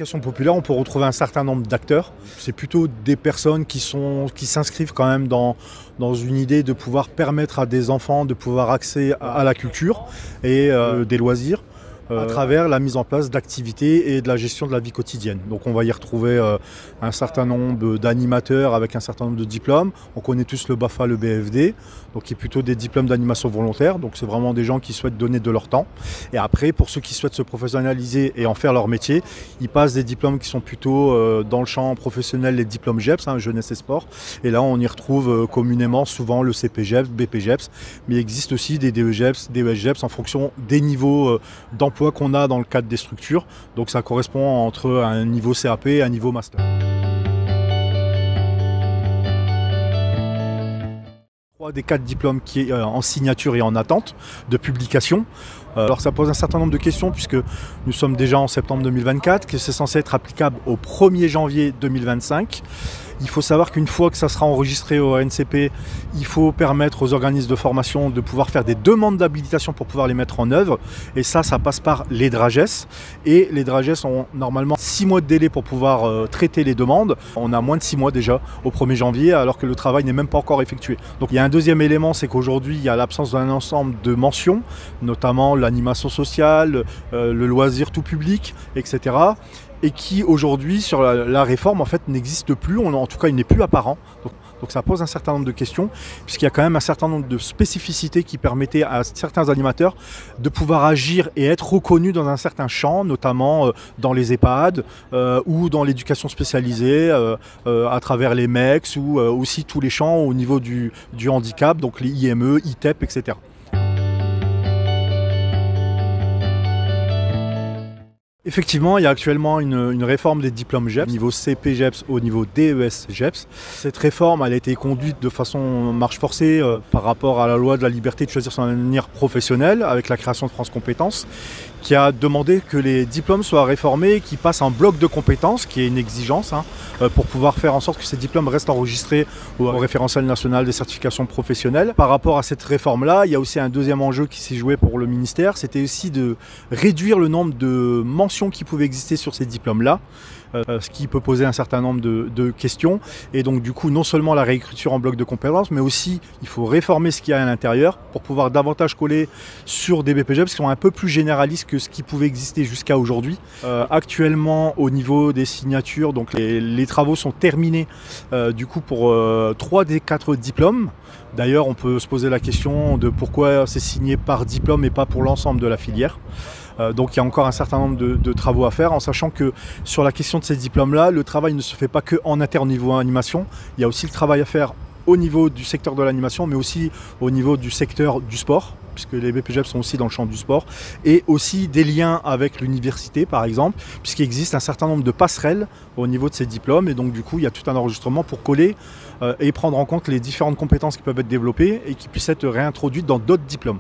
l'éducation populaire, on peut retrouver un certain nombre d'acteurs. C'est plutôt des personnes qui s'inscrivent quand même dans une idée de pouvoir permettre à des enfants de pouvoir accéder à la culture et des loisirs à travers la mise en place d'activités et de la gestion de la vie quotidienne. Donc on va y retrouver un certain nombre d'animateurs avec un certain nombre de diplômes. On connaît tous le BAFA, le BFD, donc qui est plutôt des diplômes d'animation volontaire. Donc c'est vraiment des gens qui souhaitent donner de leur temps. Et après, pour ceux qui souhaitent se professionnaliser et en faire leur métier, ils passent des diplômes qui sont plutôt dans le champ professionnel, les diplômes GEPS, jeunesse et sport. Et là, on y retrouve communément souvent le CPGEPS, BPGEPS, mais il existe aussi des DEGEPS, DESGEPS en fonction des niveaux d'emploi qu'on a dans le cadre des structures. Donc ça correspond entre un niveau CAP et un niveau master. Des 4 diplômes qui est en signature et en attente de publication. Alors ça pose un certain nombre de questions puisque nous sommes déjà en septembre 2024, que c'est censé être applicable au 1er janvier 2025. Il faut savoir qu'une fois que ça sera enregistré au RNCP, il faut permettre aux organismes de formation de pouvoir faire des demandes d'habilitation pour pouvoir les mettre en œuvre. Et ça passe par les DRAGES. Et les DRAGES ont normalement 6 mois de délai pour pouvoir traiter les demandes. On a moins de 6 mois déjà au 1er janvier alors que le travail n'est même pas encore effectué. Donc il y a un deuxième élément, c'est qu'aujourd'hui il y a l'absence d'un ensemble de mentions, notamment l'animation sociale, le loisir tout public, etc. Et qui aujourd'hui sur la réforme en fait n'existe plus, en tout cas il n'est plus apparent. Donc ça pose un certain nombre de questions, puisqu'il y a quand même un certain nombre de spécificités qui permettaient à certains animateurs de pouvoir agir et être reconnus dans un certain champ, notamment dans les EHPAD ou dans l'éducation spécialisée, à travers les MEX ou aussi tous les champs au niveau du handicap, donc les IME, ITEP, etc. Effectivement, il y a actuellement une réforme des diplômes GEPS, au niveau CPGEPS, au niveau DES-GEPS. Cette réforme elle a été conduite de façon marche forcée par rapport à la loi de la liberté de choisir son avenir professionnel avec la création de France Compétences, qui a demandé que les diplômes soient réformés, qui passent en bloc de compétences, qui est une exigence, pour pouvoir faire en sorte que ces diplômes restent enregistrés au référentiel national des certifications professionnelles. Par rapport à cette réforme-là, il y a aussi un deuxième enjeu qui s'est joué pour le ministère, c'était aussi de réduire le nombre de mentions qui pouvaient exister sur ces diplômes-là, ce qui peut poser un certain nombre de questions. Et donc du coup, non seulement la réécriture en bloc de compétences, mais aussi il faut réformer ce qu'il y a à l'intérieur pour pouvoir davantage coller sur des BPGEPS qui sont un peu plus généralistes que ce qui pouvait exister jusqu'à aujourd'hui. Actuellement, au niveau des signatures, donc les travaux sont terminés du coup pour 3 des 4 diplômes. D'ailleurs, on peut se poser la question de pourquoi c'est signé par diplôme et pas pour l'ensemble de la filière. Donc il y a encore un certain nombre de travaux à faire, en sachant que sur la question de ces diplômes-là, le travail ne se fait pas que en interne au niveau animation, il y a aussi le travail à faire au niveau du secteur de l'animation, mais aussi au niveau du secteur du sport, puisque les BPGEPS sont aussi dans le champ du sport, et aussi des liens avec l'université par exemple, puisqu'il existe un certain nombre de passerelles au niveau de ces diplômes, et donc du coup il y a tout un enregistrement pour coller et prendre en compte les différentes compétences qui peuvent être développées et qui puissent être réintroduites dans d'autres diplômes.